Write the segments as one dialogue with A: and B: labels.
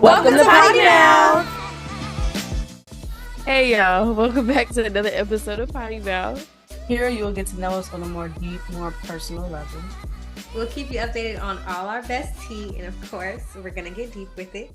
A: Welcome to Poddy Now.
B: Hey y'all, welcome back to another episode of Poddy Now.
A: Here you will get to know us on a more deep, more personal level.
C: We'll keep you updated on all our best tea, and of course, we're gonna get deep with it.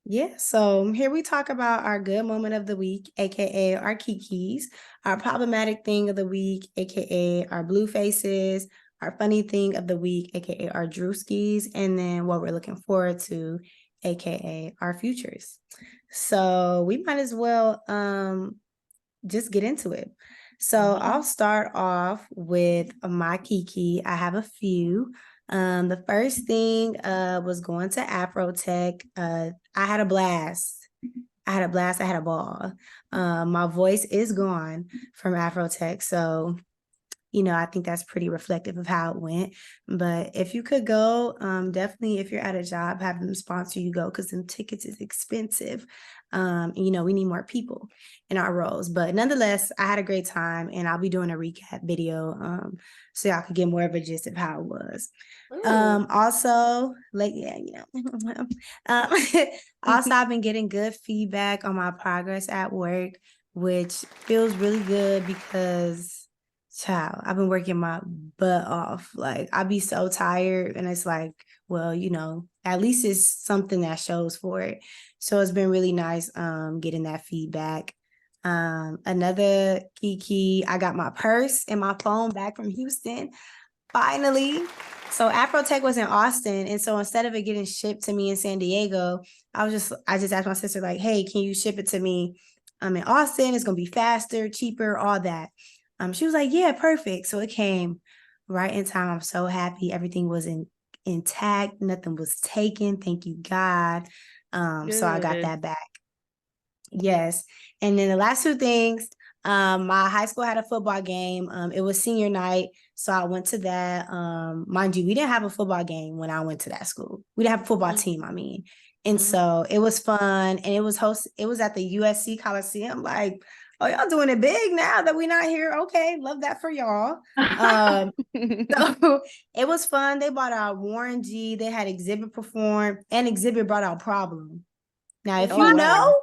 D: Yeah, so here we talk about our good moment of the week, aka our Kikis, our problematic thing of the week, aka our Bluefaces, our funny thing of the week, aka our Druskis, and then what we're looking forward to, aka our futures. So we might as well just get into it. So I'll start off with my Kiki. I have a few. The first thing was going to Afrotech. I had a blast. I had a ball. My voice is gone from Afrotech. So, I think that's pretty reflective of how it went. But if you could go, definitely if you're at a job, have them sponsor you, go, because them tickets is expensive. We need more people in our roles. But nonetheless, I had a great time, and I'll be doing a recap video so y'all could get more of a gist of how it was. Also, also I've been getting good feedback on my progress at work, which feels really good because child, I've been working my butt off. Like, I be so tired, and it's like, well, at least it's something that shows for it. So it's been really nice getting that feedback. Another Kiki, I got my purse and my phone back from Houston, finally. So Afrotech was in Austin, and so instead of it getting shipped to me in San Diego, I just asked my sister, like, hey, can you ship it to me? I'm in Austin. It's gonna be faster, cheaper, all that. She was like, yeah, perfect. So it came right in time. I'm so happy. Everything was intact. Nothing was taken. Thank you, God. So I got that back. Yes. And then the last two things, my high school had a football game. It was senior night. So I went to that. Mind you, we didn't have a football game when I went to that school. We didn't have a football team, I mean. And so it was fun. And it was at the USC Coliseum. Like, oh, y'all doing it big now that we're not here. Okay, love that for y'all. So it was fun. They brought out Warren G. They had Exhibit perform, and Exhibit brought out Problem. Now, if you know,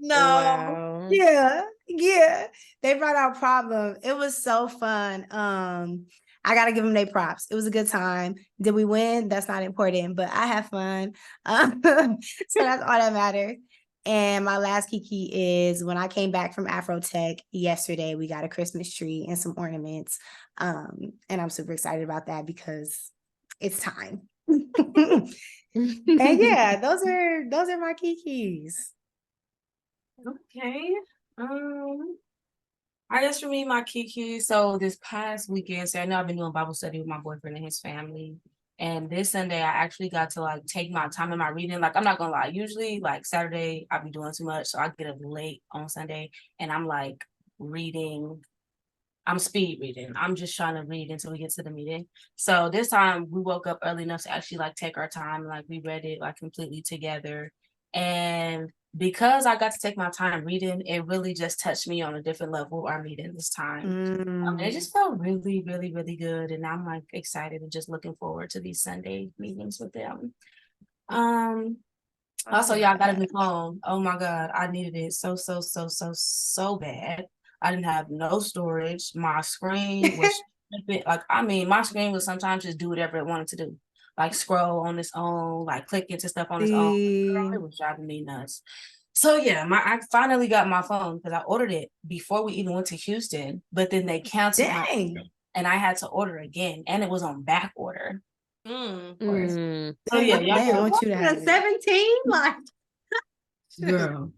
B: Wow.
D: yeah, they brought out Problem. It was so fun. I gotta give them their props. It was a good time. Did we win? That's not important, but I had fun. So that's all that matters. And my last Kiki is when I came back from Afrotech yesterday, we got a Christmas tree and some ornaments. And I'm super excited about that because it's time. And yeah, those are my Kikis.
A: Okay. I guess for me, my Kiki. So this past weekend, so I know I've been doing Bible study with my boyfriend and his family. And this Sunday, I actually got to take my time in my reading. Like, I'm not gonna lie, usually Saturday, I'll be doing too much. So I get up late on Sunday and I'm reading. I'm speed reading. I'm just trying to read until we get to the meeting. So this time we woke up early enough to actually take our time. We read it completely together. And because I got to take my time reading, it really just touched me on a different level, our meeting this time. It just felt really, really, really good. And I'm excited and just looking forward to these Sunday meetings with them. Also, y'all got a new phone. Oh my God, I needed it so bad. I didn't have no storage. My screen was my screen would sometimes just do whatever it wanted to do. Scroll on its own, click into stuff on its own. Girl, it was driving me nuts. So yeah, I finally got my phone because I ordered it before we even went to Houston, but then they canceled my order, and I had to order again, and it was on back order.
D: So yeah, y'all want you to have
C: 17,
A: girl.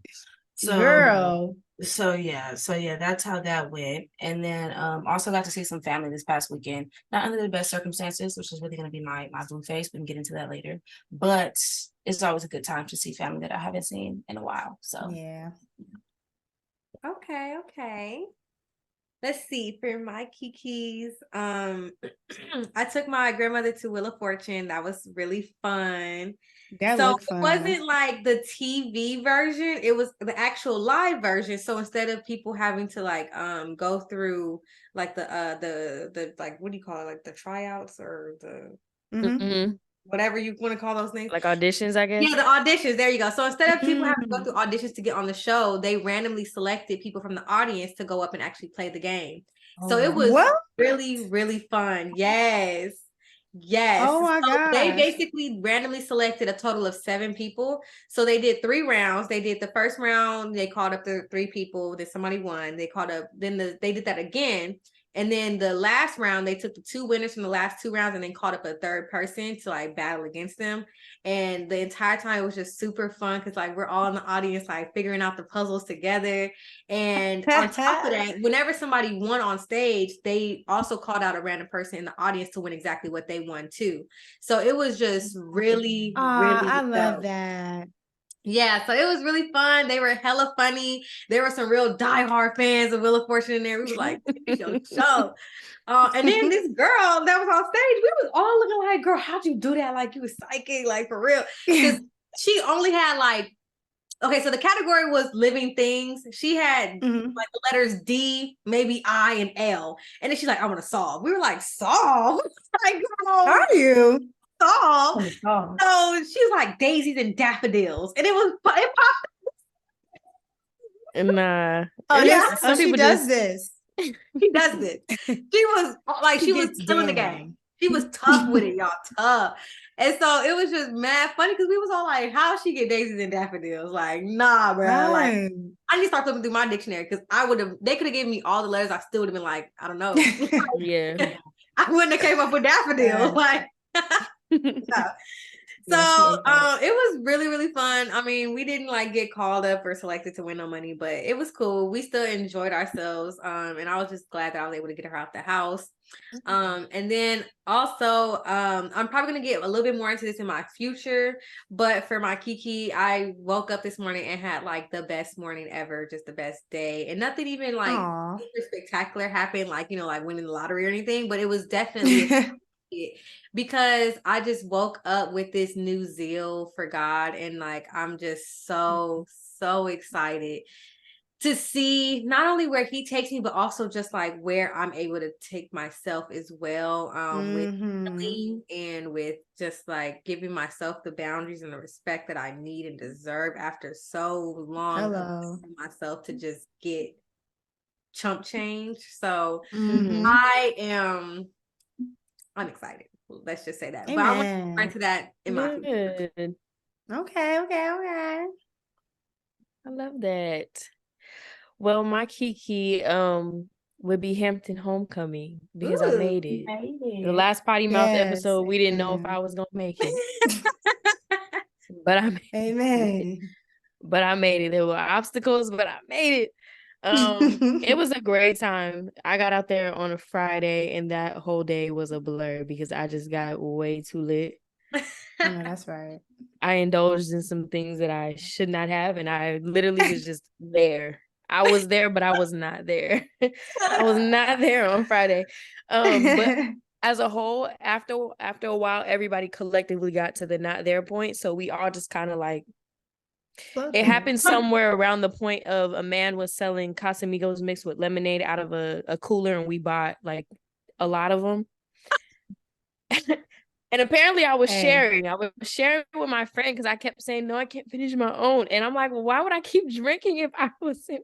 A: So yeah, that's how that went. And then also got to see some family this past weekend. Not under the best circumstances, which is really going to be my Blueface. We can get into that later. But it's always a good time to see family that I haven't seen in a while. So
D: yeah.
C: Okay. Let's see, for my Kikis, I took my grandmother to Wheel of Fortune. That was really fun.
D: That looked fun.
C: It wasn't like the TV version, it was the actual live version. So instead of people having to go through the what do you call it, the tryouts or the whatever you want to call those things.
B: Like auditions, I guess.
C: Yeah, the auditions. There you go. So instead of people having to go
D: Mm.
C: through auditions to get on the show, they randomly selected people from the audience to go up and actually play the game. So it was
D: What?
C: really, really fun. Yes. Yes.
D: Oh my
C: So they
D: gosh.
C: basically randomly selected a total of 7 people. So they did 3 rounds. They did the first round, they called up the 3 people, then somebody won. They called up, then they did that again. And then the last round, they took the 2 winners from the last 2 rounds and then called up a third person to like battle against them. And the entire time it was just super fun because like we're all in the audience like figuring out the puzzles together. And on top of that, whenever somebody won on stage, they also called out a random person in the audience to win exactly what they won too. So it was just really,
D: Oh,
C: really
D: I love
C: dope.
D: that.
C: Yeah, so it was really fun. They were hella funny. There were some real diehard fans of Wheel of Fortune in there. We was like, it's your show. And then this girl that was on stage, we was all looking like, girl, how'd you do that? Like you was psychic, like for real. Because she only had like, okay, so the category was living things. She had
D: Mhm.
C: like the letters D, maybe I, and L. And then she's like, I want to solve. We were like, solve? Like, girl,
D: Are you?
C: solve.
A: Oh,
C: So she was like daisies and daffodils. And it popped.
B: Nah.
D: Oh,
C: Yeah.
D: this, so she does this.
C: She does it. She was like, she was
D: gets
C: killing the
D: down.
C: game. She was tough with it, y'all. Tough. And so it was just mad funny because we was all like, how she get daisies and daffodils? Like, nah, bro. Like,
D: Right.
C: I need to start flipping through my dictionary because they could have given me all the letters. I still would have been like, I don't know.
B: Yeah.
C: I wouldn't have came up with daffodil. Like, no. So it was really, really fun. I mean, we didn't like get called up or selected to win no money, but it was cool. We still enjoyed ourselves. And I was just glad that I was able to get her out the house. And then also, I'm probably gonna get a little bit more into this in my future, but for my Kiki, I woke up this morning and had like the best morning ever, just the best day, and nothing even like
D: Aw.
C: super spectacular happened, like like winning the lottery or anything, but it was definitely because I just woke up with this new zeal for God, and like I'm just so excited to see not only where he takes me, but also just like where I'm able to take myself as well, with
D: Mhm.
C: healing and with just like giving myself the boundaries and the respect that I need and deserve after so long of
D: Hello.
C: myself to just get chump change. So
D: Mhm.
C: I'm excited. Let's just say that. But I want to
D: Amen.
C: go into that in my future.
B: Good.
D: Okay.
B: I love that. Well, my Kiki would be Hampton Homecoming because I
C: Ooh.
B: made it. The last Potty Mouth
D: Yes.
B: episode, we didn't know if
D: Amen.
B: I was gonna make it. But I made it.
D: Amen.
B: But I made it. There were obstacles, but I made it. It was a great time. I got out there on a Friday and that whole day was a blur because I just got way too lit.
D: I know that's right.
B: I indulged in some things that I should not have, and I literally was just there. I was there, but I was not there. I was not there on Friday. But as a whole, after a while, everybody collectively got to the not there point. So we all just kind of like, it happened somewhere around the point of a man was selling Casamigos mixed with lemonade out of a cooler, and we bought like a lot of them. And apparently I was sharing. I was sharing with my friend because I kept saying, no, I can't finish my own. And I'm like, well, why would I keep drinking if I was in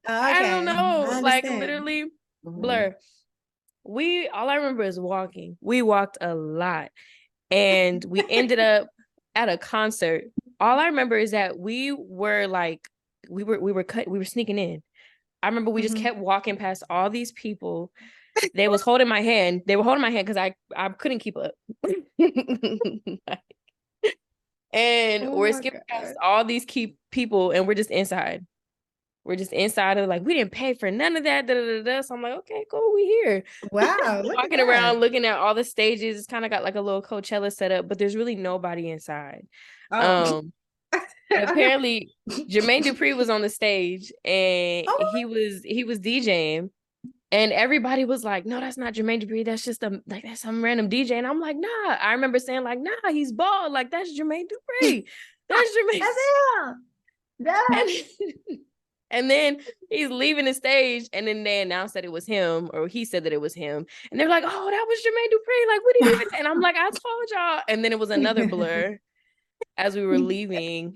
B: I don't know. Like literally blur. All I remember is walking. We walked a lot. And we ended up at a concert. All I remember is that we were sneaking in. I remember we just kept walking past all these people. They was holding my hand. They were holding my hand because I couldn't keep up. And we're skipping past all these people, and we're just inside. We're just inside of like, we didn't pay for none of that. So I'm like, okay, cool, we here.
D: Wow.
B: Walking around looking at all the stages. It's kind of got like a little Coachella setup, but there's really nobody inside. Apparently Jermaine Dupri was on the stage and he was DJing. And everybody was like, no, that's not Jermaine Dupri. That's just that's some random DJ. And I'm like, nah. I remember saying like, nah, he's bald. Like, that's Jermaine Dupri. That's Jermaine.
D: That's him.
B: And then he's leaving the stage, and then they announced that it was him, or he said that it was him. And they're like, "Oh, that was Jermaine Dupri. Like, what did he even?" And I'm like, "I told y'all." And then it was another blur as we were leaving.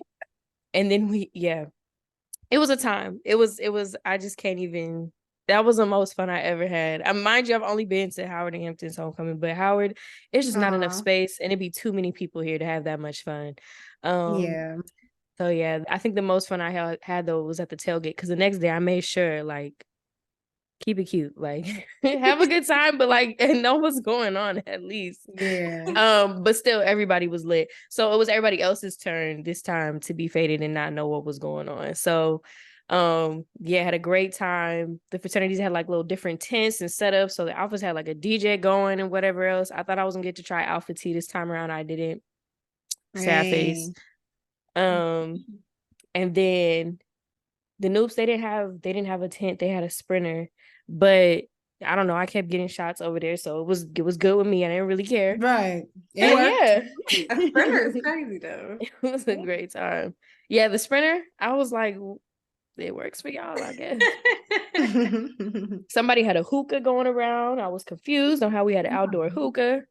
B: And then it was a time. It was. I just can't even. That was the most fun I ever had. Mind you, I've only been to Howard and Hampton's homecoming, but Howard, it's just not enough space, and it'd be too many people here to have that much fun.
D: Yeah.
B: So yeah, I think the most fun I had though was at the tailgate, because the next day I made sure, like, keep it cute, like have a good time, but like and know what's going on at least.
D: Yeah.
B: But still everybody was lit. So it was everybody else's turn this time to be faded and not know what was going on. So yeah, had a great time. The fraternities had like little different tents and setups. So the alphas had like a DJ going and whatever else. I thought I was gonna get to try Alpha T this time around. I didn't. Sad face. And then the Noops, they didn't have a tent. They had a sprinter, but I don't know. I kept getting shots over there, so it was good with me. I didn't really care.
D: Right.
B: And yeah,
C: A sprinter is crazy though.
B: it was a great time. Yeah, the sprinter, I was like, it works for y'all, I guess. Somebody had a hookah going around. I was confused on how we had an outdoor hookah.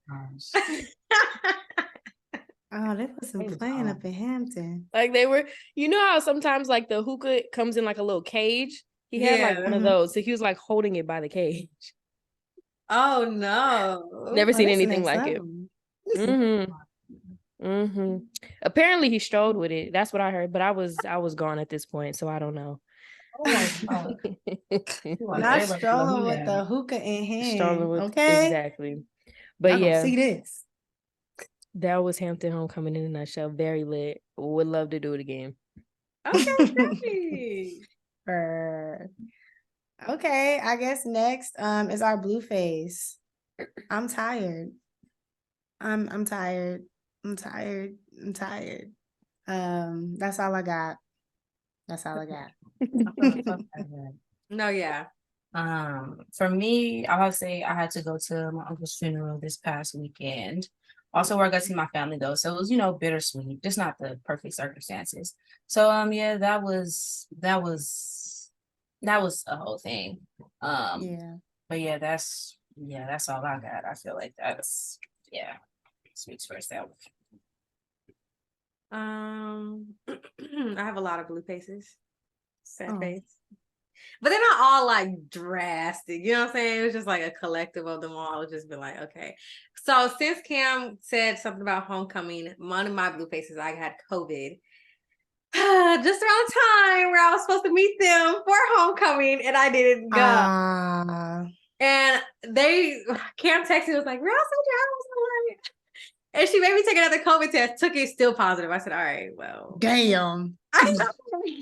D: Oh, they put some playing up in Hampton.
B: Like they were, you know how sometimes like the hookah comes in like a little cage? He had like one of those. So he was like holding it by the cage.
C: Oh no.
B: Never seen anything like it. Apparently he strolled with it. That's what I heard, but I was gone at this point, so I don't know.
D: Not strolling with the hookah in hand.
B: Strolling with,
D: okay.
B: Exactly. But yeah.
D: See this.
B: That was Hampton homecoming in a nutshell. Very lit. Would love to do it again.
C: Okay.
D: Okay, I guess next is our Blueface. I'm tired. I'm tired. I'm tired. I'm tired. That's all I got. That's all I got.
C: No, yeah.
A: For me, I would say I had to go to my uncle's funeral this past weekend. Also, where I got to see my family though, so it was, bittersweet, just not the perfect circumstances. So yeah, that was a whole thing.
D: Yeah.
A: But yeah, that's all I got. I feel like that's speaks for itself.
C: I have a lot of blue faces. Sad face. But they're not all like drastic. You know what I'm saying? It was just like a collective of them all. Just been like, okay. So since Cam said something about homecoming, one of my blue faces, I had COVID. Just around the time where I was supposed to meet them for homecoming and I didn't go. And Cam texted me, was like, "Real and she made me take another COVID test, took it, still positive. I said, all right, well.
D: Damn.
C: I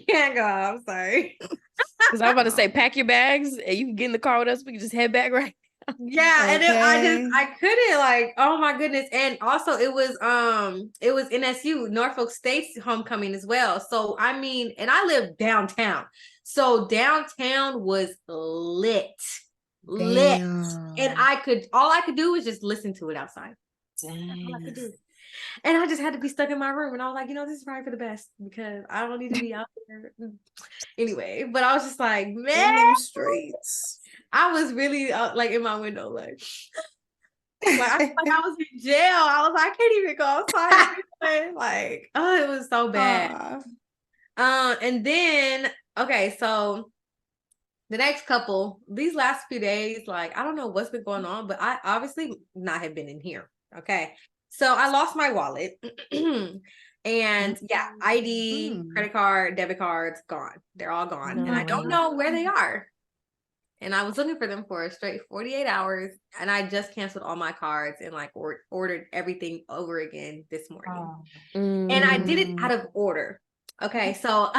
C: can't go. I'm sorry.
B: Because I'm about to say, pack your bags and you can get in the car with us. We can just head back right now.
C: Yeah. Okay. And then I couldn't, like, oh my goodness. And also it was NSU, Norfolk State's homecoming as well. So, I mean, and I live downtown. So downtown was lit.
D: Damn.
C: And all I could do was just listen to it outside.
A: Dang.
C: And I just had to be stuck in my room, and I was like, this is probably for the best because I don't need to be out there anyway. But I was just like, man,
D: streets.
C: I was really like in my window, like I felt like I was in jail. I was like, I can't even go outside. Like, oh, it was so bad. And then okay, so the next couple, these last few days, like I don't know what's been going on, but I obviously not have been in here. Okay. So I lost my wallet and ID, credit card, debit cards, gone. They're all gone. And I don't know where they are. And I was looking for them for a straight 48 hours. And I just canceled all my cards and like ordered everything over again this morning. And I did it out of order. Okay. So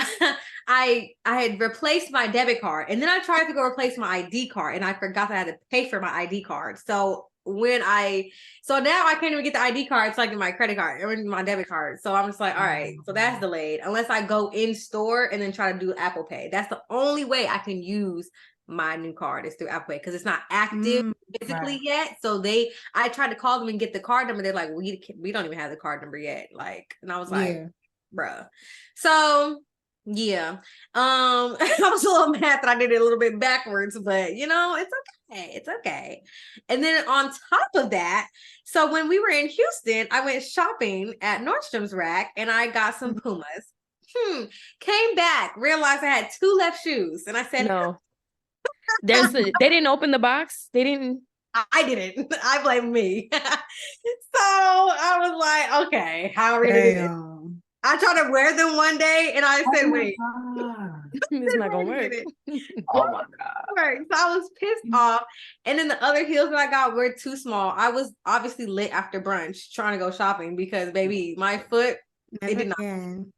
C: I had replaced my debit card and then I tried to go replace my ID card and I forgot that I had to pay for my ID card. So now I can't even get the ID card so I get my credit card or my debit card. So I'm just like, all right, so that's delayed unless I go in store and then try to do Apple Pay. That's the only way I can use my new card is through Apple Pay because it's not active physically yet. So I tried to call them and get the card number. They're like, we don't even have the card number yet. Like, and I was like, bruh. So Yeah. I was a little mad that I did it a little bit backwards, but you know, it's okay. It's okay. And then on top of that, so when we were in Houston, I went shopping at Nordstrom's Rack and I got some Pumas. Came back, realized I had 2 left shoes, and I said,
B: No. They didn't open the box. They didn't.
C: I didn't. I blame me. So I was like, okay, how are we gonna do this?
D: Damn.
C: I tried to wear them one day and I said, wait,
B: It's not gonna work.
A: Oh my God.
C: work. So I was pissed off. And then the other heels that I got were too small. I was obviously lit after brunch trying to go shopping because baby, my foot, it did not.
D: Again.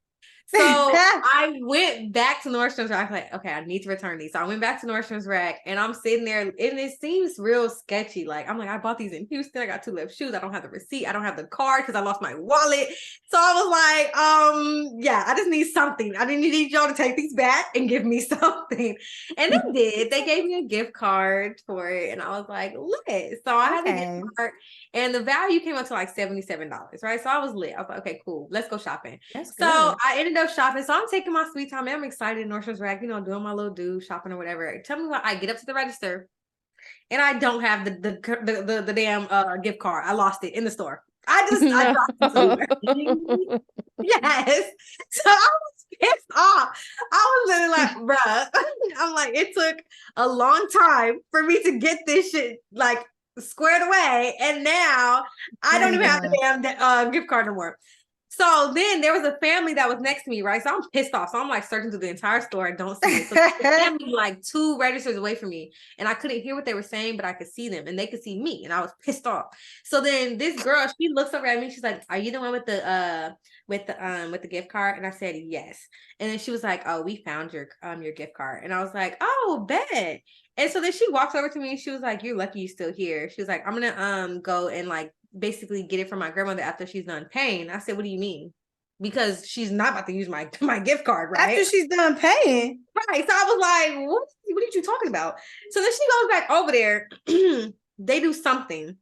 C: So I went back to Nordstrom's Rack. I was like, okay, I need to return these. So I went back to Nordstrom's Rack and I'm sitting there and it seems real sketchy. Like, I'm like, I bought these in Houston. I got 2 left shoes. I don't have the receipt. I don't have the card because I lost my wallet. So I was like, yeah, I just need something. I didn't need y'all to take these back and give me something. And they did. They gave me a gift card for it. And I was like, lit. So I had the gift card and the value came up to like $77, right? So I was lit. I was like, okay, cool. Let's go shopping.
A: That's
C: So
A: good.
C: I ended up shopping. So I'm taking my sweet time. I'm excited. Nordstrom's Rack, you know, doing my little shopping or whatever. Tell me what, I get up to the register and I don't have the damn gift card. I lost it in the store. I dropped it somewhere. Yes. So I was pissed off. I was literally like, bruh. I'm like, it took a long time for me to get this shit like squared away. And now I don't even have the damn gift card no more. So then there was a family that was next to me, right? So I'm pissed off. So I'm like searching through the entire store. I don't see it. So the family like 2 registers away from me. And I couldn't hear what they were saying, but I could see them and they could see me. And I was pissed off. So then this girl, she looks over at me. She's like, are you the one with the gift card? And I said, yes. And then she was like, oh, we found your gift card. And I was like, oh, bet. And so then she walks over to me and she was like, you're lucky you're still here. She was like, I'm gonna go and like basically get it from my grandmother after she's done paying. I said, what do you mean? Because she's not about to use my gift card, right?
D: After she's done paying.
C: Right. So I was like, what are you talking about? So then she goes back over there. They do something.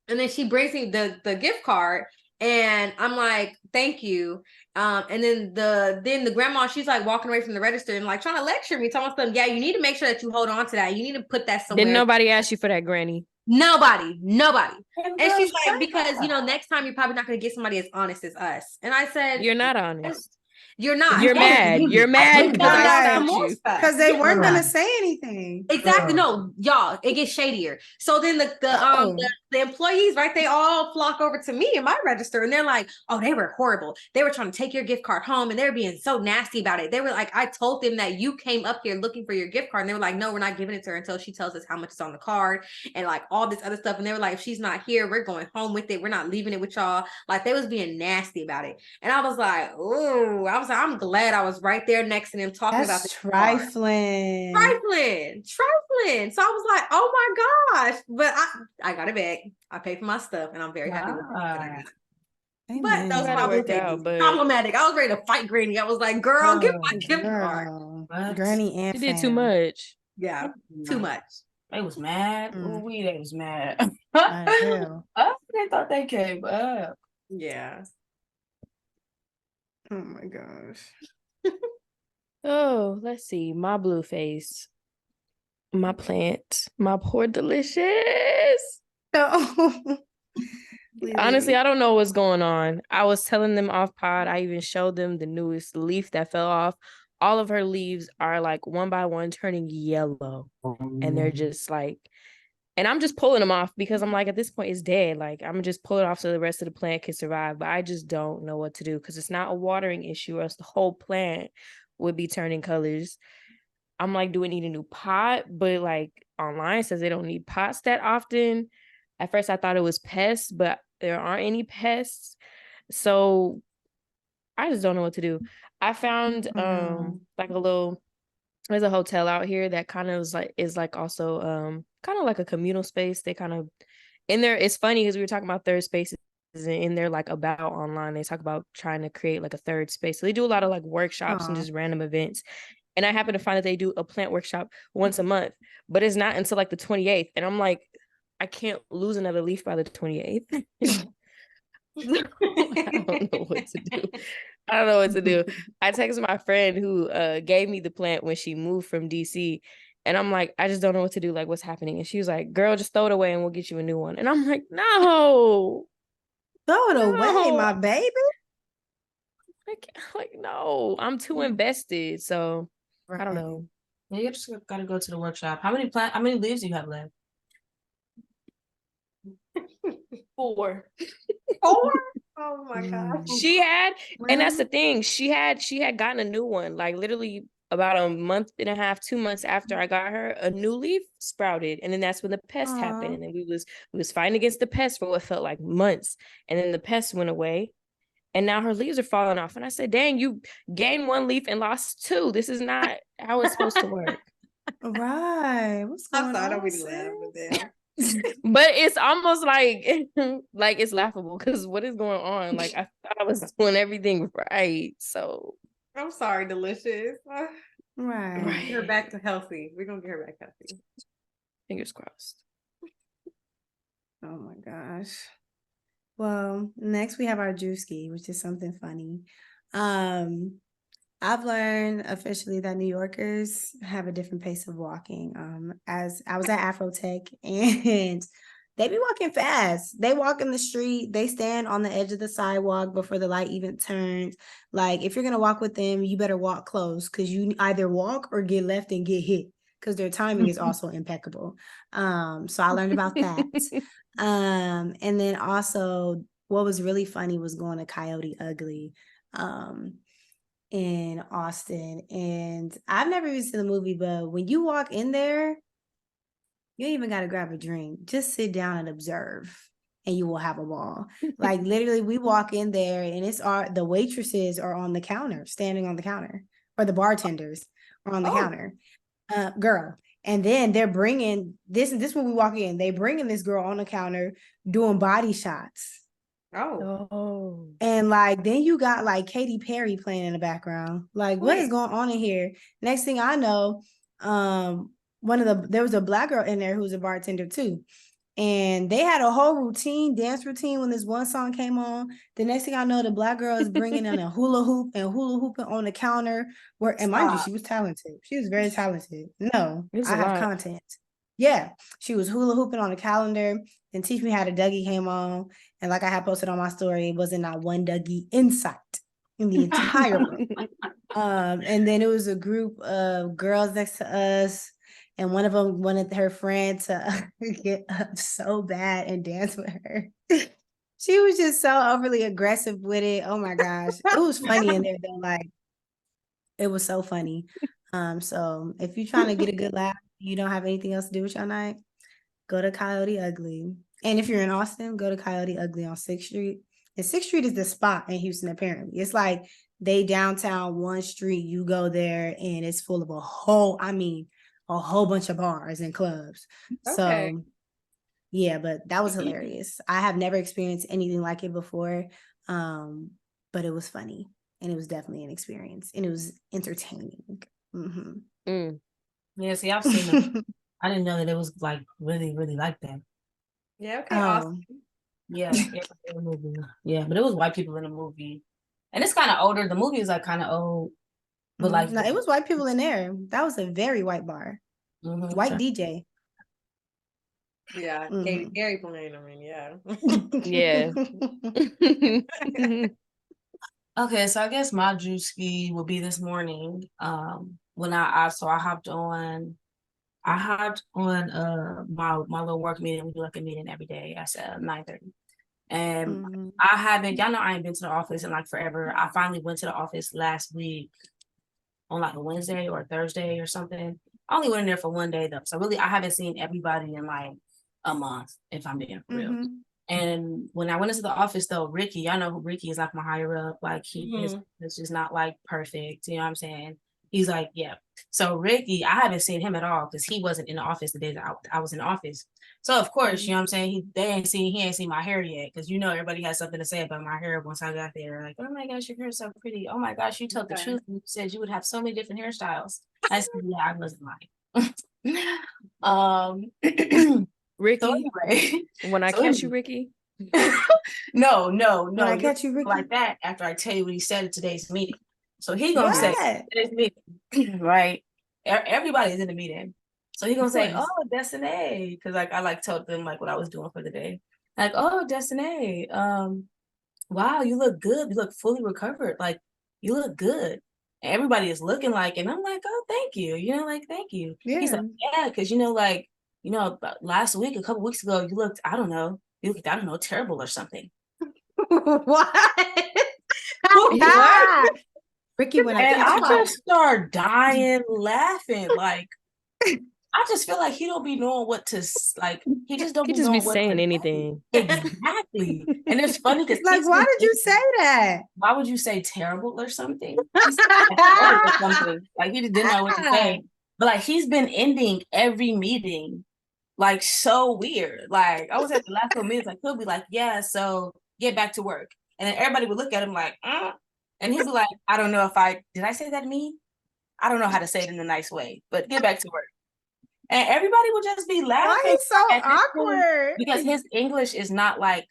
C: And then she brings me the gift card. And I'm like, thank you. And then the grandma, she's like walking away from the register and like trying to lecture me, telling them, yeah, you need to make sure that you hold on to that. You need to put that somewhere.
B: Didn't nobody ask you for that, Granny?
C: Nobody. And she's like, because you know, next time you're probably not going to get somebody as honest as us. And I said,
B: You're not honest.
C: You're not.
B: You're mad. You're mad because I stopped you.
D: Because they weren't gonna say anything.
C: Exactly. No, y'all, it gets shadier. So then the employees, right? They all flock over to me in my register and they're like, oh, they were horrible. They were trying to take your gift card home and they were being so nasty about it. They were like, I told them that you came up here looking for your gift card. And they were like, no, we're not giving it to her until she tells us how much is on the card and like all this other stuff. And they were like, if she's not here, we're going home with it. We're not leaving it with y'all. Like they was being nasty about it. And I was like, ooh, I'm glad I was right there next to them talking about this.
D: Trifling.
C: So I was like, oh my gosh. But I got it back. I paid for my stuff and I'm very happy with that. But those are my problematic. I was ready to fight Granny. I was like, girl, give my gift card.
D: Granny and
B: you did too much.
C: Yeah, too much.
A: They was mad. They was mad.
D: They
A: thought they came up.
C: Yeah.
D: Oh my gosh.
B: Oh, let's see. My Blueface. My plant. My poor delicious.
D: No.
B: Honestly, I don't know what's going on. I was telling them off pod. I even showed them the newest leaf that fell off. All of her leaves are like one by one turning yellow. And they're just like, and I'm just pulling them off because I'm like, at this point, it's dead. Like, I'm just pull it off so the rest of the plant can survive. But I just don't know what to do because it's not a watering issue, or else the whole plant would be turning colors. I'm like, do we need a new pot? But like online says they don't need pots that often. At first, I thought it was pests, but there aren't any pests. So I just don't know what to do. I found like a little, there's a hotel out here that kind of is like also kind of like a communal space. They kind of in there. It's funny because we were talking about third spaces in there, like about online. They talk about trying to create like a third space. So they do a lot of like workshops and just random events. And I happen to find that they do a plant workshop once a month, but it's not until like the 28th. And I'm like, I can't lose another leaf by the 28th. I don't know what to do. I don't know what to do. I texted my friend who gave me the plant when she moved from DC. And I'm like, I just don't know what to do. Like, what's happening? And she was like, girl, just throw it away and we'll get you a new one. And I'm like, no,
D: Throw it away,
B: no.
D: my baby.
B: Like, no, I'm too invested. So I don't
D: Right.
B: know.
A: You just gotta go to the workshop. How many leaves do you have left?
B: 4.
C: 4? Oh my gosh.
B: She had, and that's the
D: Well,
B: thing. She had gotten a new one, like literally about a month and a half, 2 months after I got her, a new leaf sprouted. And then that's when the pest happened.
D: aw.
B: And then we was fighting against the pest for what felt like months. And then the pest went away. And now her leaves are falling off. And I said, dang, you gained 1 leaf and lost 2. This is not how it's supposed to work.
D: Right. What's
C: I'm
D: going
C: sorry, I don't
D: on,
C: mean to laugh, but
D: sis?
C: then
B: But it's almost like it's laughable because what is going on? Like I thought I was doing everything right. So
C: I'm sorry, Delicious.
D: Right.
C: Get her back to healthy. We're gonna get her back healthy.
B: fingers crossed.
D: Oh my gosh. Well, next we have our Druski, which is something funny. I've learned officially that New Yorkers have a different pace of walking. As I was at Afrotech and they be walking fast. They walk in the street, they stand on the edge of the sidewalk before the light even turns. Like if you're gonna walk with them, you better walk close because you either walk or get left and get hit because their timing is also impeccable. So I learned about that. And then also what was really funny was going to Coyote Ugly in Austin. And I've never even seen the movie, but when you walk in there, you ain't even got to grab a drink. Just sit down and observe and you will have a ball. Like literally we walk in there and the waitresses are on the counter, standing on the counter, or the bartenders are on the counter. Girl. And then they're bringing this when we walk in, they bringing this girl on the counter doing body shots.
B: Oh.
D: And like then you got like Katy Perry playing in the background. Like what is going on in here? Next thing I know, there was a Black girl in there who was a bartender too. And they had a whole dance routine when this one song came on. The next thing I know, the Black girl is bringing in a hula hoop and hula hooping on the counter. And mind you, she was talented. She was very talented. No,
B: It was
D: I
B: a
D: have
B: lot.
D: content. Yeah, she was hula hooping on the calendar. Then Teach Me How to Dougie came on. And like I had posted on my story, it wasn't not one Dougie in sight in the entire room. And then it was a group of girls next to us. And one of them wanted her friend to get up so bad and dance with her. She was just so overly aggressive with it. Oh my gosh. It was funny in there though. Like it was so funny. So if you're trying to get a good laugh, you don't have anything else to do with your night, go to Coyote Ugly. And if you're in Austin, go to Coyote Ugly on 6th Street. And 6th Street is the spot in Houston, apparently. It's like they downtown one street, you go there and it's full of a whole bunch of bars and clubs.
C: Okay.
D: So yeah, but that was hilarious. I have never experienced anything like it before. But it was funny and it was definitely an experience and it was entertaining. Mm-hmm.
A: Yeah, see, I've seen them. I didn't know that it was like really, really like that.
C: Yeah, okay. Awesome.
A: Yeah, yeah, but it was white people in the movie. And it's kind of older. The movie is like kind of old. But like
D: no, it was white people in there. That was a very white bar. White DJ.
C: Yeah, Katy Perry playing. I mean, yeah.
B: Yeah.
A: Okay, so I guess my Druski will be this morning. When I hopped on my little work meeting. We do like a meeting every day at 9:30. And y'all know I ain't been to the office in like forever. I finally went to the office last week on like a Wednesday or a Thursday or something. I only went in there for one day though. So really I haven't seen everybody in like a month, if I'm being real. And when I went into the office though, Ricky, y'all know who Ricky is, like my higher up. Like he is just not like perfect. You know what I'm saying? He's like, yeah. So Ricky, I haven't seen him at all because he wasn't in the office the day that I was in the office. So of course, you know what I'm saying? He ain't seen my hair yet because you know everybody has something to say about my hair once I got there. Like, oh my gosh, your hair is so pretty. Oh my gosh, you told the truth. You said you would have so many different hairstyles. I said, yeah, I wasn't lying.
B: Ricky,
A: so anyway,
B: when I catch you, Ricky,
A: No,
D: When I
A: you
D: catch you, Ricky.
A: like that after I tell you what he said at today's meeting. So he gonna say
D: What?
A: today's meeting, right? Everybody's in the meeting. So he gonna
D: Of
A: say,
D: course.
A: "Oh, Desinae," because like I like told them like what I was doing for the day. Like, "Oh, Desinae, wow, you look good. You look fully recovered. Like, you look good." And everybody is looking like, and I'm like, "Oh, thank you. Like, thank you." He's
D: Yeah.
A: like, "Yeah, because like, about last week, a couple weeks ago, you looked, I don't know, terrible or something."
C: What?
D: What? Ricky, when I
A: And
D: catch
A: I
D: you,
A: just start dying laughing. Like, I just feel like he don't be knowing what to like. He just don't
B: He
A: be
B: just be
A: knowing what to
B: saying
A: say.
B: anything.
A: Exactly. And it's funny because
D: like, why did you say that?
A: why would you say terrible or something? He said terrible or something. Like he just didn't know what to say. But like he's been ending every meeting like so weird. Like I was at the last couple minutes, like he'll be like, "Yeah, so get back to work," and then everybody would look at him like, and he'd be like, "I don't know if did I say that to me? I don't know how to say it in a nice way, but get back to work." And everybody would just be laughing.
D: Why is so
A: at this point
D: awkward?
A: because his English is not like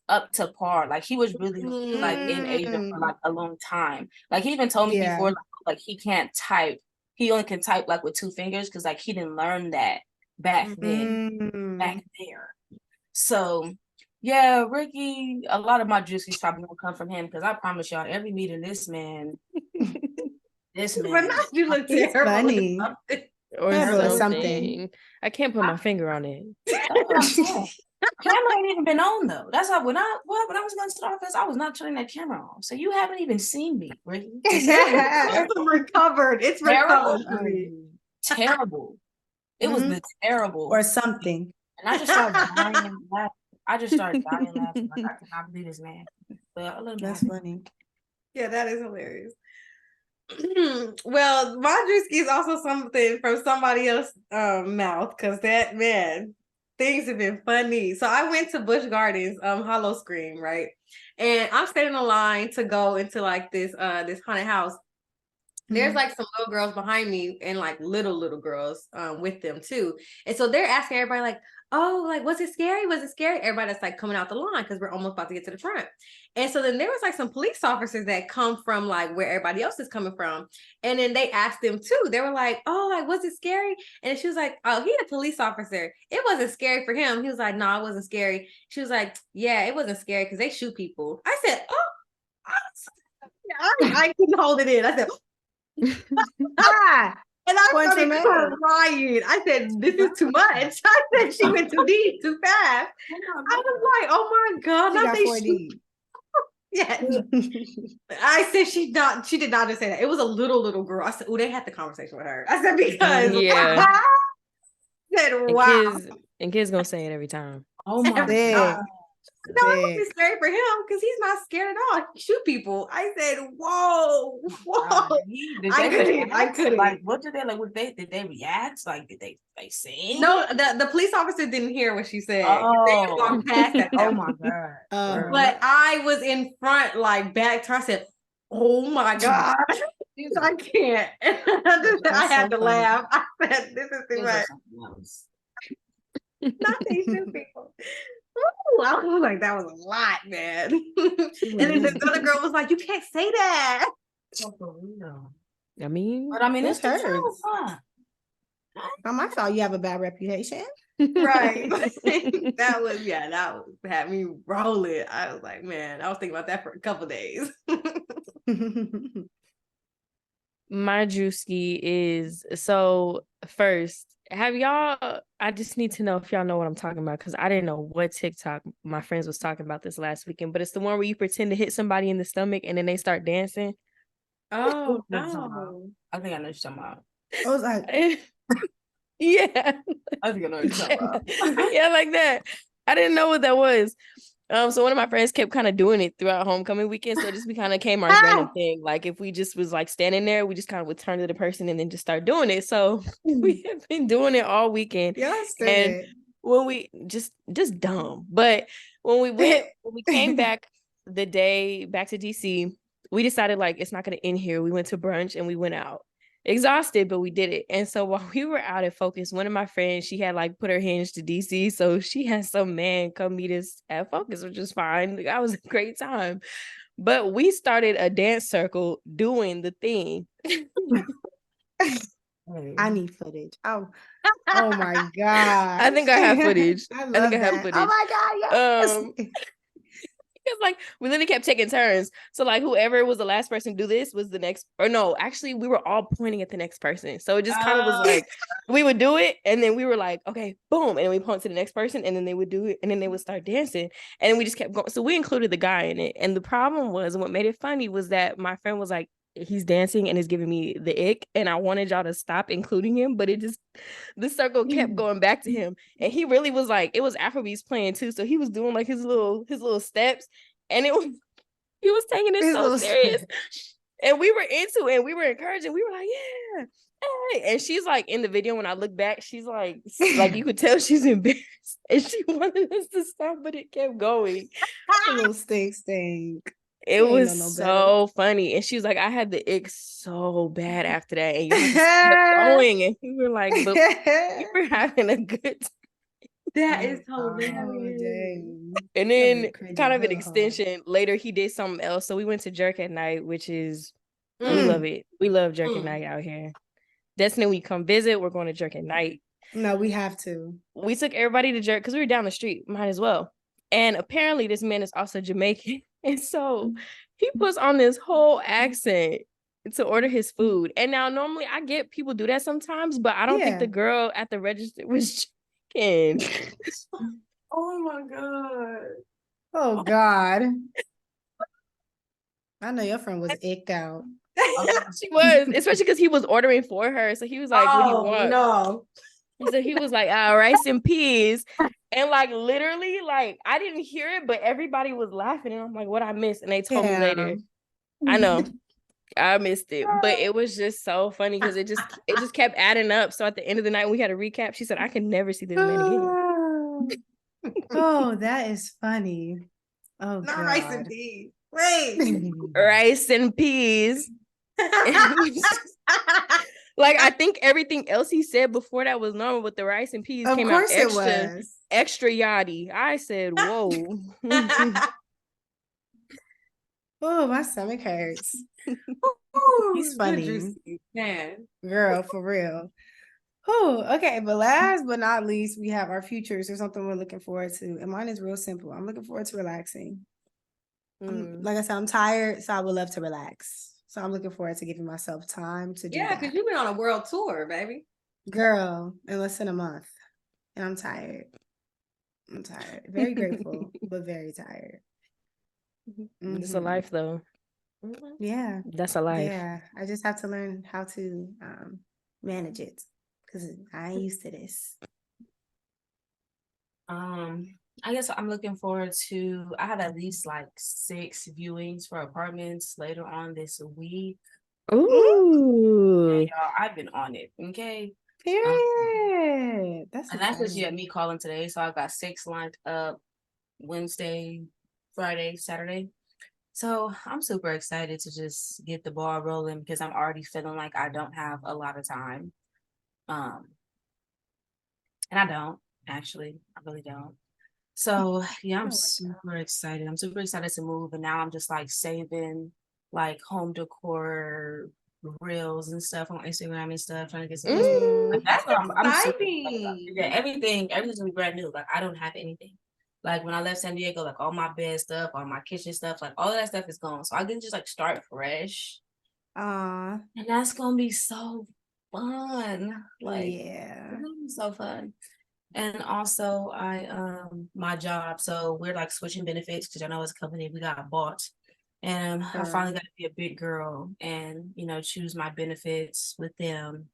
A: up to par. Like he was really like in Asia for like a long time. Like he even told me
D: Yeah.
A: before, like he can't type. He only can type like with two fingers because like he didn't learn that back then, back there. So yeah, Ricky, a lot of my juices probably gonna come from him because I promise y'all, every meeting this man.
C: But not you look
D: It's
C: terrible.
D: funny.
B: Or
D: Terrible or
B: something. I can't put my finger on it.
A: That's what I'm saying. Camera ain't even been on though. That's why when I was going to the office, I was not turning that camera on. So you haven't even seen me, Ricky.
C: It's recovered. It's recovered for me.
A: Terrible. It was the terrible
D: or something.
A: And I just started dying laughing. I just started dying laughing. Like I cannot believe this man. But
D: That's funny.
C: Yeah, that is hilarious. Well, my Druski is also something from somebody else's mouth because that man, things have been funny. So I went to Busch Gardens, Hollow Scream, right? And I'm standing in line to go into like this haunted house. There's like some little girls behind me and like little girls with them too. And so they're asking everybody like, "Oh, like, was it scary? Was it scary?" Everybody that's like coming out the line because we're almost about to get to the front. And so then there was like some police officers that come from like where everybody else is coming from. And then they asked them too. They were like, "Oh, like, was it scary?" And she was like, "Oh, he's a police officer. It wasn't scary for him." He was like, "No, it wasn't scary." She was like, "Yeah, it wasn't scary because they shoot people." I said, "Oh, I couldn't hold it in." I said, and I started crying. I said, "This is too much." I said, "She went too deep, too fast." I was like, "Oh my God, not they shoot." Yeah. I said she did not just say that. It was a little girl. I said, "Oh, they had the conversation with her." I said, because
B: yeah.
C: I said, wow.
B: And kids gonna say it every time.
A: Oh my God.
C: No, it wasn't scary for him because he's not scared at all. He shoot people. I said, "Whoa." I couldn't.
A: Like, what did they like? Did they react? Like, did they sing?
C: No, the police officer didn't hear what she said.
A: Oh,
C: they walked past that.
A: Oh my God.
C: But I was in front, like back to her. I said, "Oh my God." I can't. I had to laugh. I said, "This is too much." Not these two people. Ooh, I was like, that was a lot, man. And then the other girl was like, "You can't say that."
B: I mean,
A: but I mean,
D: it's
A: hurts.
D: I thought you have a bad reputation.
C: Right. that had me rolling. I was like, man, I was thinking about that for a couple days.
B: My Druski is so first. Have y'all? I just need to know if y'all know what I'm talking about because I didn't know what TikTok my friends was talking about this last weekend. But it's the one where you pretend to hit somebody in the stomach and then they start dancing.
C: Oh no!
A: I think I know what you're talking about.
D: I was like,
B: yeah.
A: I think I know what you're talking about.
B: Yeah, like that. I didn't know what that was. So one of my friends kept kind of doing it throughout homecoming weekend. So it just kind of came our random thing. Like if we just was like standing there, we just kind of would turn to the person and then just start doing it. So we have been doing it all weekend.
D: Yes,
B: and when we just dumb. But when we came back the day back to DC, we decided like it's not gonna end here. We went to brunch and we went out. exhausted, but we did it. And so while we were out at Focus, one of my friends, she had like put her hinge to DC. So she had some man come meet us at Focus, which was fine. That was a great time. But we started a dance circle doing the thing.
D: I need footage. Oh my god.
B: I think I have footage.
D: I
B: I think
D: love
B: I have
D: that.
B: footage.
D: Oh my god, yes.
B: Because like we literally kept taking turns. So like whoever was the last person to do this was the next, or no, actually we were all pointing at the next person. So it just kind of was like we would do it and then we were like, okay, boom. And then we point to the next person and then they would do it and then they would start dancing. And then we just kept going. So we included the guy in it. And the problem was, and what made it funny was that my friend was like, he's dancing and it's giving me the ick. And I wanted y'all to stop including him, but the circle kept going back to him. And he really was like, it was Afrobeats playing too. So he was doing like his little steps. And he was taking it so serious. And we were into it and we were encouraging. We were like, yeah. Hey. And she's like in the video, when I look back, she's like you could tell she's embarrassed. And she wanted us to stop, but it kept going.
D: A little stink.
B: It was so funny. And she was like, I had the ick so bad after that. And y'all just kept going. And we were like, but we were having a good time.
C: That is hilarious.
B: And then kind of an extension later, he did something else. So we went to Jerk at Night, which is we love it. We love Jerk at Night out here. Desinae, when you come visit, we're going to Jerk at Night.
D: No, we have to.
B: We took everybody to Jerk because we were down the street. Might as well. And apparently this man is also Jamaican. And so he puts on this whole accent to order his food. And now normally I get people do that sometimes, but I don't think the girl at the register was Jamaican.
A: Oh my god.
D: Oh god. I know your friend was icked out.
B: She was, especially because he was ordering for her. So he was like, what do you want?
C: No.
B: So he was like, rice and peas. And like literally, like I didn't hear it, but everybody was laughing. And I'm like, what I missed? And they told me later. I know. I missed it. But it was just so funny because it just kept adding up. So at the end of the night, we had a recap. She said, I can never see this man again.
D: Oh, that is funny. Oh,
C: not
D: god.
C: rice and peas. Wait.
B: Rice and peas. Like I think everything else he said before that was normal, but the rice and peas came out extra yachty. I said, whoa.
D: Oh, my stomach hurts. He's funny.
C: Man.
D: Girl, for real. Oh, okay. But last but not least, we have our futures or something we're looking forward to. And mine is real simple. I'm looking forward to relaxing. Like I said, I'm tired, so I would love to relax. So I'm looking forward to giving myself time to do that.
C: Yeah, because you've been on a world tour, baby.
D: Girl, in less than a month. And I'm tired. Very grateful, but very tired.
B: It's a life, though.
D: Yeah.
B: That's a life.
D: Yeah. I just have to learn how to manage it because I ain't used to this.
A: I guess I'm looking forward to, I have at least like 6 viewings for apartments later on this week.
B: Ooh.
A: Yeah, y'all, I've been on it. Okay.
D: Period.
A: And that's just me calling today. So I've got 6 lined up Wednesday, Friday, Saturday. So I'm super excited to just get the ball rolling because I'm already feeling like I don't have a lot of time. And I don't, actually. I really don't. So yeah, I'm super excited. I'm super excited to move. And now I'm just like saving like home decor reels and stuff on Instagram and stuff, trying to get some. Like, that's what I'm super excited. Yeah, everything's gonna be brand new. Like I don't have anything. Like when I left San Diego, like all my bed stuff, all my kitchen stuff, like all of that stuff is gone. So I can just like start fresh. And that's gonna be so fun. Like
D: yeah,
A: it's gonna be so fun. And also my job. So we're like switching benefits because I know as a company we got bought. And I finally got to be a big girl and, you know, choose my benefits with them.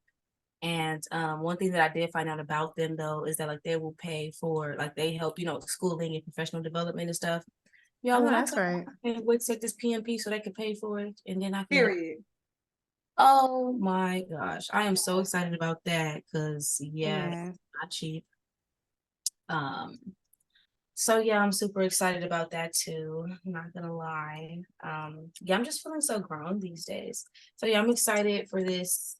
A: And one thing that I did find out about them though is that like they will pay for, like they help, you know, schooling and professional development and stuff. Yeah,
D: that's right.
A: I can't wait to take this PMP so they can pay for it, and then I can.
C: Period.
A: Oh my gosh, I am so excited about that because it's not cheap. So yeah, I'm super excited about that too. I'm not gonna lie. Yeah, I'm just feeling so grown these days. So yeah, I'm excited for this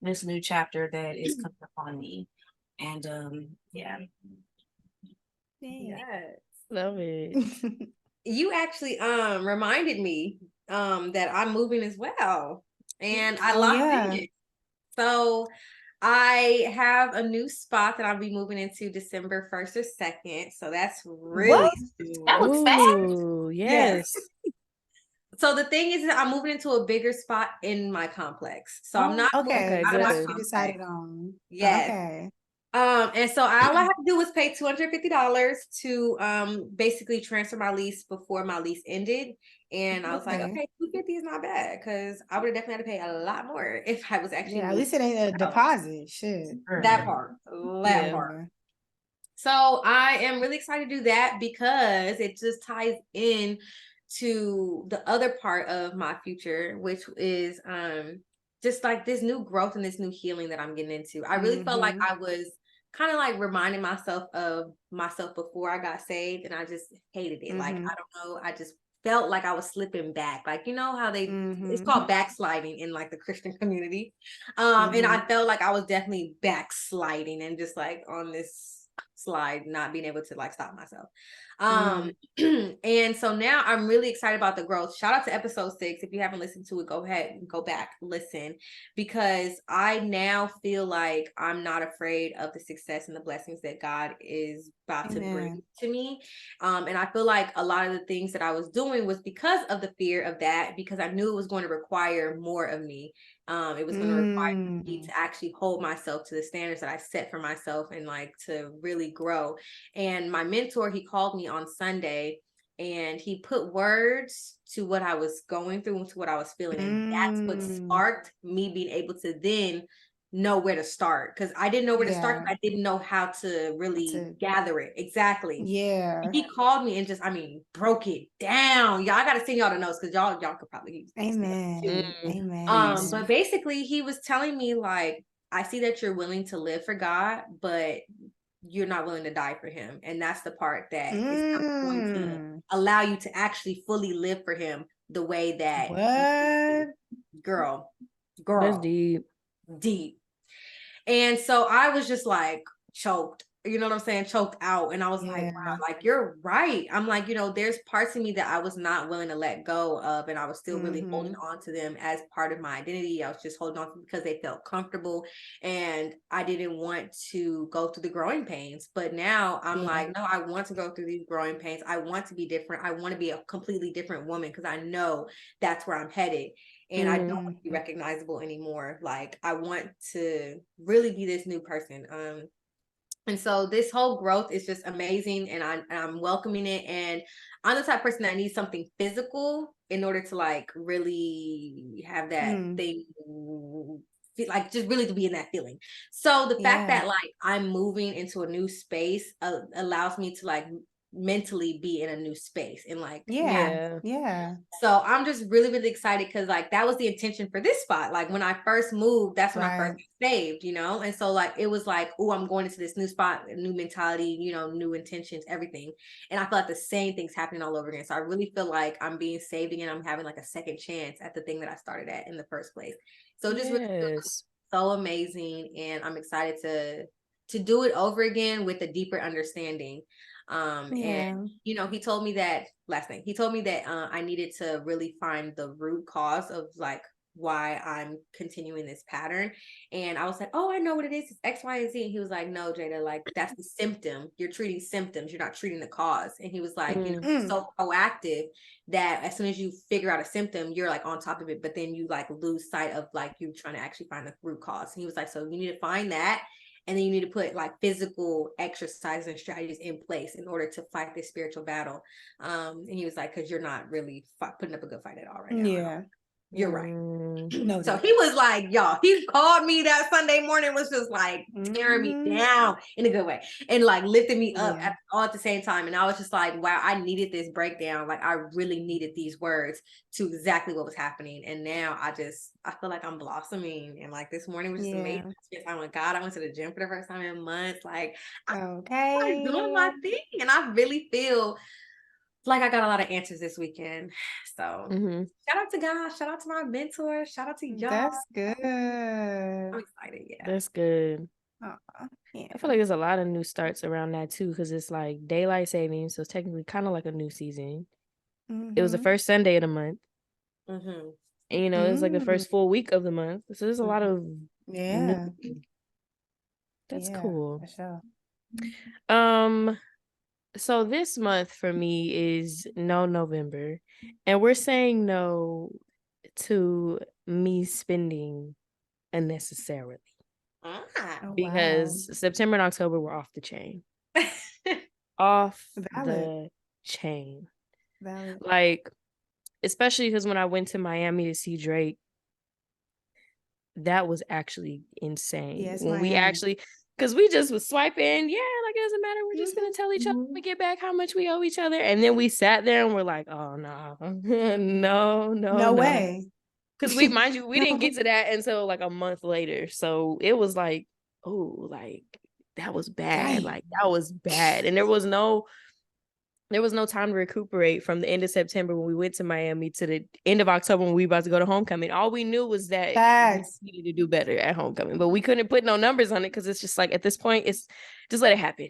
A: this new chapter that is coming upon me. And yeah.
C: Yes.
B: Love it.
C: You actually reminded me that I'm moving as well. And I
D: Oh,
C: locked
D: yeah.
C: in. So I have a new spot that I'll be moving into December 1st or 2nd. So that's really
D: What?
C: soon.
A: That was fast.
B: Ooh, yes.
C: So the thing is that I'm moving into a bigger spot in my complex. So I'm not moving
D: Okay,
B: Okay,
C: out of my
D: that's
B: good.
D: what you
C: complex.
D: decided on.
C: Yes.
D: Okay.
C: And so all I had to do was pay $250 to basically transfer my lease before my lease ended. And I was like,
D: Okay.
C: okay, 250 is not bad because I would have definitely had to pay a lot more if I was actually
D: Yeah, at
C: moving
D: least it ain't a
C: out.
D: deposit. Shit.
C: That part. That
B: Yeah.
C: part. So I am really excited to do that because it just ties in to the other part of my future, which is just like this new growth and this new healing that I'm getting into. I really felt like I was kind of like reminding myself of myself before I got saved, and I just hated it. Like, I don't know, I just felt like I was slipping back. Like, you know how it's called backsliding in like the Christian community. And I felt like I was definitely backsliding and just like on this slide, not being able to like stop myself. And so now I'm really excited about the growth. Shout out to episode 6. If you haven't listened to it, go ahead and go back, listen, because I now feel like I'm not afraid of the success and the blessings that God is about to bring to me. And I feel like a lot of the things that I was doing was because of the fear of that, because I knew it was going to require more of me. It was going to require me to actually hold myself to the standards that I set for myself and like to really grow. And my mentor, he called me on Sunday and he put words to what I was going through and to what I was feeling. And that's what sparked me being able to then know where to start. Because I didn't know where to start. I didn't know how to really gather it. Exactly.
D: Yeah.
C: He called me and just, I mean, broke it down. Y'all, I gotta send y'all the notes because y'all could probably use this.
D: Amen. Amen.
C: But basically he was telling me like, I see that you're willing to live for God, but you're not willing to die for him. And that's the part that is not going to allow you to actually fully live for him the way that girl
B: That's deep.
C: And so I was just like choked, you know what I'm saying? Choked out. And I was like, wow, like you're right. I'm like, you know, there's parts of me that I was not willing to let go of. And I was still really holding on to them as part of my identity. I was just holding on to them because they felt comfortable. And I didn't want to go through the growing pains. But now I'm like, no, I want to go through these growing pains. I want to be different. I want to be a completely different woman because I know that's where I'm headed. And I don't want to be recognizable anymore. Like I want to really be this new person. And so this whole growth is just amazing, and I'm welcoming it. And I'm the type of person that needs something physical in order to like really have that thing, like just really to be in that feeling. So the fact that like I'm moving into a new space allows me to like mentally be in a new space and like so I'm just really, really excited because like that was the intention for this spot. Like when I first moved, that's when I first got saved, you know? And so like it was like, oh, I'm going into this new spot, a new mentality, you know, new intentions, everything. And I feel like the same thing's happening all over again. So I really feel like I'm being saved again. I'm having like a second chance at the thing that I started at in the first place. So it just really feels so amazing. And I'm excited to do it over again with a deeper understanding. And you know, he told me that I needed to really find the root cause of like why I'm continuing this pattern. And I was like, oh, I know what it is. It's X, Y, and Z. And he was like, no, Jada, like that's the symptom. You're treating symptoms. You're not treating the cause. And he was like, you know, it's so proactive that as soon as you figure out a symptom, you're like on top of it. But then you like lose sight of like you trying to actually find the root cause. And he was like, so you need to find that. And then you need to put like physical exercises and strategies in place in order to fight this spiritual battle. And he was like, because you're not really putting up a good fight at all right now.
D: Yeah.
C: You're right. So he was like, y'all, he called me that Sunday morning, was just like tearing me down in a good way and like lifting me up all at the same time. And I was just like, wow, I needed this breakdown. Like I really needed these words to exactly what was happening. And now I feel like I'm blossoming. And like this morning was just amazing. I spent time with God. I went to the gym for the first time in months. Like I'm doing my thing. And I really feel like I got a lot of answers this weekend. So
B: Mhm.
C: shout out to God, shout out to my mentor, shout out to y'all.
D: That's
C: I'm
D: good.
C: excited. Yeah.
B: That's good.
D: Yeah.
B: I feel like there's a lot of new starts around that too, because it's like daylight savings, so it's technically kind of like a new season. It was the
D: Mhm.
B: first Sunday of the month,
C: Mm-hmm.
B: and it was like the first full week of the month. So there's a lot of
D: Yeah.
B: That's
D: Yeah,
B: cool.
D: for sure.
B: So this month for me is No November, and we're saying no to me spending unnecessarily
C: Ah.
D: Oh,
B: because September and October were off the chain. Off
D: Valid.
B: the chain.
D: Valid.
B: Like, especially because when I went to Miami to see Drake, that was actually insane.
D: Yes,
B: when we
D: Miami.
B: actually, because we just was swiping, yeah, like it doesn't matter. We're just gonna tell each other when
A: Mhm.
B: we get back how much we owe each other, and then we sat there and we're like, oh no, no,
D: No way.
B: because we, mind you, we didn't
D: No.
B: get to that until like a month later. So it was like, oh, like that was bad.
D: Dang.
B: Like that was bad, and there was no time to recuperate from the end of September when we went to Miami to the end of October when we were about to go to homecoming. All we knew was that
D: Facts.
B: we needed to do better at homecoming, but we couldn't put no numbers on it because it's just like at this point, it's just let it happen.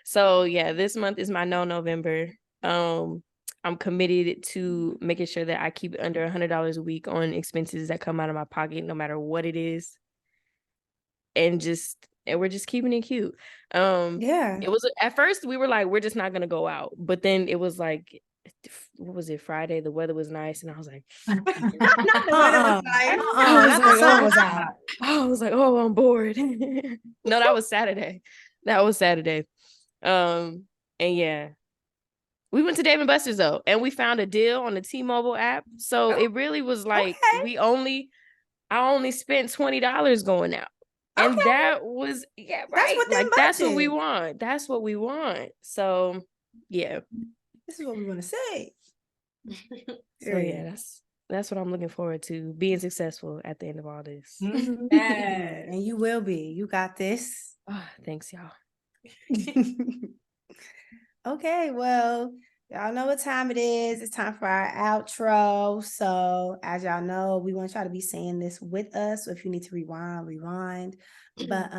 B: So yeah, this month is my no November. I'm committed to making sure that I keep under $100 a week on expenses that come out of my pocket, no matter what it is, and we're just keeping it cute.
D: Yeah.
B: It was at first we were like, we're just not gonna go out, but then it was like, what was it, Friday? The weather was nice, and I was like,
C: Not the weather was nice.
D: Not the sun was out.
B: I was like, oh, I'm bored. No, that was Saturday. And yeah, we went to Dave and Buster's though, and we found a deal on the T-Mobile app. So
C: Oh,
B: it really was like
D: okay.
B: I only spent $20 going out. And
C: Okay.
B: that was, yeah,
D: That's
B: right.
D: within
B: Like that's what we
D: budget.
B: want. That's what we want. So yeah.
D: This is what we want to say.
B: So yeah, that's what I'm looking forward to, being successful at the end of all this.
C: Yes.
D: And you will be. You got this.
B: Thanks, y'all.
D: Okay, well, y'all know what time it is. It's time for our outro. So, as y'all know, we want y'all to be saying this with us. So, if you need to rewind. But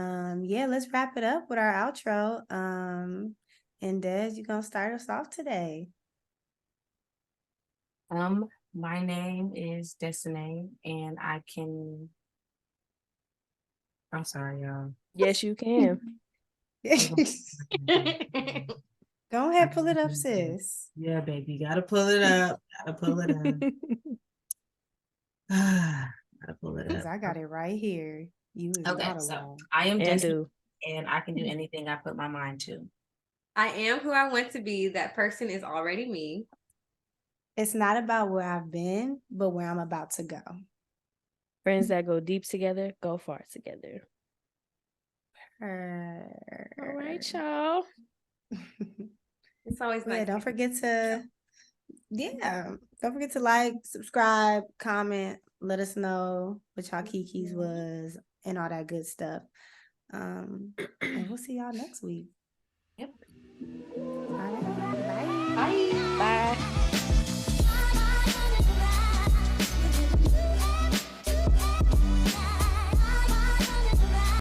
D: yeah, let's wrap it up with our outro. And Des, you're gonna start us off today.
A: My name is Desinae, and I'm sorry, y'all.
B: Yes, you can.
D: Go ahead, pull it up, sis.
A: Yeah, baby, gotta pull it up. Gotta pull it up. Gotta pull it
D: Because
A: up.
D: I got it right here. You is
A: Okay,
D: not
A: so
D: alone.
A: I am
B: And
A: Desinae, and I can do anything I put my mind to.
C: I am who I want to be. That person is already me.
D: It's not about where I've been, but where I'm about to go.
B: Friends that go deep together, go far together. All right, y'all.
C: It's always nice.
D: Yeah, don't forget to like, subscribe, comment, let us know what y'all Kiki's was and all that good stuff. And we'll see y'all next week.